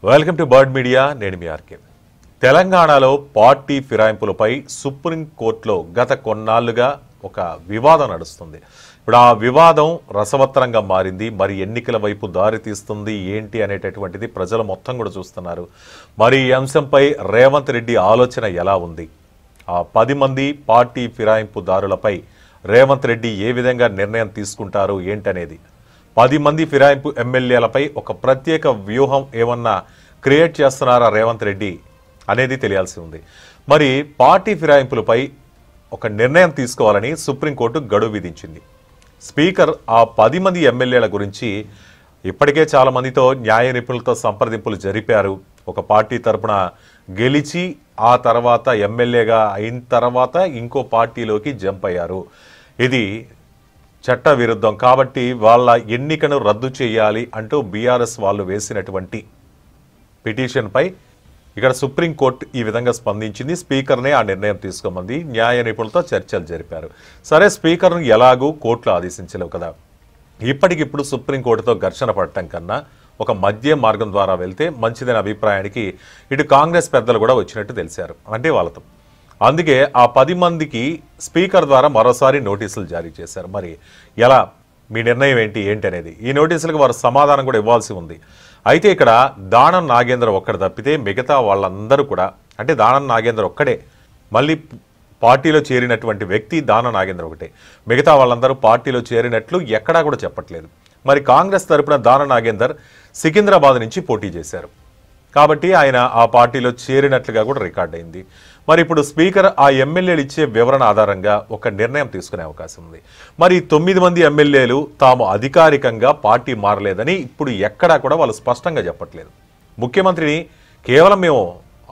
Welcome to bird media. నేను మీ RK. తెలంగాణలో party ఫిరాయింపులపై సుప్రీంకోర్టులో గత కొన్నాళ్లుగా ఒక వివాదం నడుస్తుంది. ఇప్పుడు ఆ వివాదం రసవత్తరంగా మారింది. మరి ఎన్నికల వైపు దారి తీస్తుంది ఏంటి అనేటటువంటిది ప్రజలు మొత్తం కూడా చూస్తున్నారు. మరి ఈ అంశంపై రేవంత్ రెడ్డి ఆలోచన ఎలా ఉంది? ఆ 10 మంది పార్టీ ఫిరాయింపుదారులపై రేవంత్ రెడ్డి ఏ విధంగా నిర్ణయం తీసుకుంటారు ఏంటనేది, 10 మంది ఫిరాయింపు ఎమ్మెల్యేలపై ఒక ప్రత్యేక వ్యూహం ఏమన్నా క్రియేట్ చేస్తున్నారా రేవంత్ రెడ్డి అనేది తెలియాల్సి ఉంది. మరి పార్టీ ఫిరాయింపులపై ఒక నిర్ణయం తీసుకోవాలని సుప్రీంకోర్టు గడువు విధించింది. స్పీకర్ ఆ 10 మంది ఎమ్మెల్యేల గురించి ఇప్పటికే చాలా మందితో న్యాయ నిపుణులతో సంప్రదింపులు జరిపారు. ఒక పార్టీ తరపున గెలిచి ఆ తర్వాత ఎమ్మెల్యేగా అయిన తర్వాత ఇంకో పార్టీలోకి జంప్ అయ్యారు. ఇది చట్ట విరుద్ధం కాబట్టి వాళ్ళ ఎన్నికను రద్దు చేయాలి అంటూ బీఆర్ఎస్ వాళ్ళు వేసినటువంటి పిటిషన్పై ఇక్కడ సుప్రీంకోర్టు ఈ విధంగా స్పందించింది. స్పీకర్నే ఆ నిర్ణయం తీసుకోమంది. న్యాయ నిపుణులతో చర్చలు జరిపారు. సరే, స్పీకర్ను ఎలాగూ కోర్టులో ఆదేశించలేవు కదా. ఇప్పటికిప్పుడు సుప్రీంకోర్టుతో ఘర్షణ పడటం కన్నా ఒక మధ్య మార్గం ద్వారా వెళ్తే మంచిదనే అభిప్రాయానికి ఇటు కాంగ్రెస్ పెద్దలు కూడా వచ్చినట్టు తెలిసారు, అంటే వాళ్ళతో. అందుకే ఆ 10 మందికి స్పీకర్ ద్వారా మరోసారి నోటీసులు జారీ చేశారు. మరి ఎలా, మీ నిర్ణయం ఏంటి అనేది ఈ నోటీసులకు వారు సమాధానం కూడా ఇవ్వాల్సి ఉంది. అయితే ఇక్కడ దానం నాగేంద్ర ఒక్కడు తప్పితే మిగతా వాళ్ళందరూ కూడా, అంటే దానం నాగేంద్ర ఒక్కడే మళ్ళీ పార్టీలో చేరినటువంటి వ్యక్తి దానం నాగేంద్ర ఒకటే. మిగతా వాళ్ళందరూ పార్టీలో చేరినట్లు ఎక్కడా కూడా చెప్పట్లేదు. మరి కాంగ్రెస్ తరపున దానం నాగేందర్ సికింద్రాబాద్ నుంచి పోటీ చేశారు కాబట్టి ఆయన ఆ పార్టీలో చేరినట్లుగా కూడా రికార్డ్ అయింది. మరి ఇప్పుడు స్పీకర్ ఆ ఎమ్మెల్యేలు ఇచ్చే వివరణ ఆధారంగా ఒక నిర్ణయం తీసుకునే అవకాశం ఉంది. మరి 9 మంది ఎమ్మెల్యేలు తాము అధికారికంగా పార్టీ మారలేదని ఇప్పుడు ఎక్కడా కూడా వాళ్ళు స్పష్టంగా చెప్పట్లేదు. ముఖ్యమంత్రిని కేవలం మేము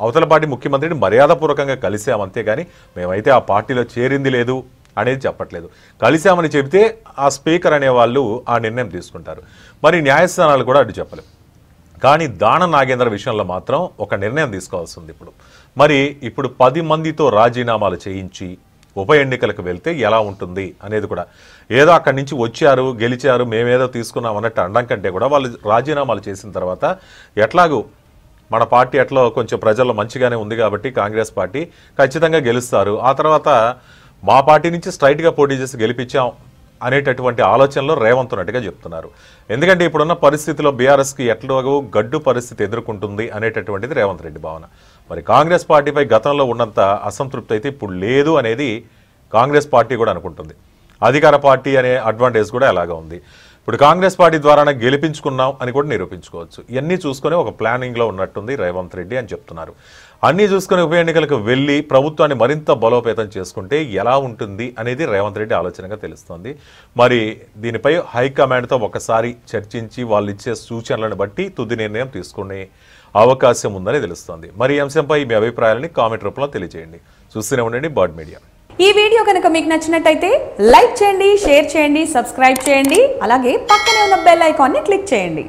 అవతల పార్టీ ముఖ్యమంత్రిని మర్యాదపూర్వకంగా కలిసాం, అంతేగాని మేమైతే ఆ పార్టీలో చేరింది లేదు అనేది చెప్పట్లేదు. కలిసామని చెబితే ఆ స్పీకర్ అనేవాళ్ళు ఆ నిర్ణయం తీసుకుంటారు. మరి న్యాయస్థానాలు కూడా అటు చెప్పలేవు. కానీ దానం నాగేంద్ర విషయంలో మాత్రం ఒక నిర్ణయం తీసుకోవాల్సి ఉంది. మరి ఇప్పుడు 10 మందితో రాజీనామాలు చేయించి ఉప ఎన్నికలకు వెళ్తే ఎలా ఉంటుంది అనేది కూడా, ఏదో అక్కడి నుంచి వచ్చారు గెలిచారు మేమేదో తీసుకున్నాం అన్నట్టు అనడం కంటే కూడా వాళ్ళు రాజీనామాలు చేసిన తర్వాత ఎట్లాగూ మన పార్టీ అట్లా కొంచెం ప్రజల్లో మంచిగానే ఉంది కాబట్టి కాంగ్రెస్ పార్టీ ఖచ్చితంగా గెలుస్తారు, ఆ తర్వాత మా పార్టీ నుంచి స్ట్రైట్గా పోటీ చేసి గెలిపించాం అనేటటువంటి ఆలోచనలో రేవంత్ ఉన్నట్టుగా చెప్తున్నారు. ఎందుకంటే ఇప్పుడున్న పరిస్థితిలో బీఆర్ఎస్కి ఎట్లాగో గడ్డు పరిస్థితి ఎదుర్కొంటుంది అనేటటువంటిది రేవంత్ రెడ్డి భావన. మరి కాంగ్రెస్ పార్టీపై గతంలో ఉన్నంత అసంతృప్తి అయితే ఇప్పుడు లేదు అనేది కాంగ్రెస్ పార్టీ కూడా అనుకుంటుంది. అధికార పార్టీ అనే అడ్వాంటేజ్ కూడా ఎలాగా ఉంది. ఇప్పుడు కాంగ్రెస్ పార్టీ ద్వారానే గెలిపించుకున్నాం అని కూడా నిరూపించుకోవచ్చు. ఇవన్నీ చూసుకొని ఒక ప్లానింగ్లో ఉన్నట్టుంది రేవంత్ రెడ్డి అని చెప్తున్నారు. అన్నీ చూసుకుని ఉప ఎన్నికలకు వెళ్ళి ప్రభుత్వాన్ని మరింత బలోపేతం చేసుకుంటే ఎలా ఉంటుంది అనేది రేవంత్ రెడ్డి ఆలోచనగా తెలుస్తోంది. మరి దీనిపై హైకమాండ్తో ఒకసారి చర్చించి వాళ్ళు ఇచ్చే సూచనలను బట్టి తుది నిర్ణయం తీసుకునే అవకాశం ఉందని తెలుస్తోంది. మరి ఈ అంశంపై మీ అభిప్రాయాలని కామెంట్ రూపంలో తెలియజేయండి. చూస్తూనే ఉండండి బర్డ్ మీడియా. ఈ వీడియో కనుక మీకు నచ్చినట్టయితే లైక్ చేయండి, షేర్ చేయండి, సబ్స్క్రైబ్ చేయండి. అలాగే పక్కనే ఉన్న బెల్ ఐకాన్ని క్లిక్ చేయండి.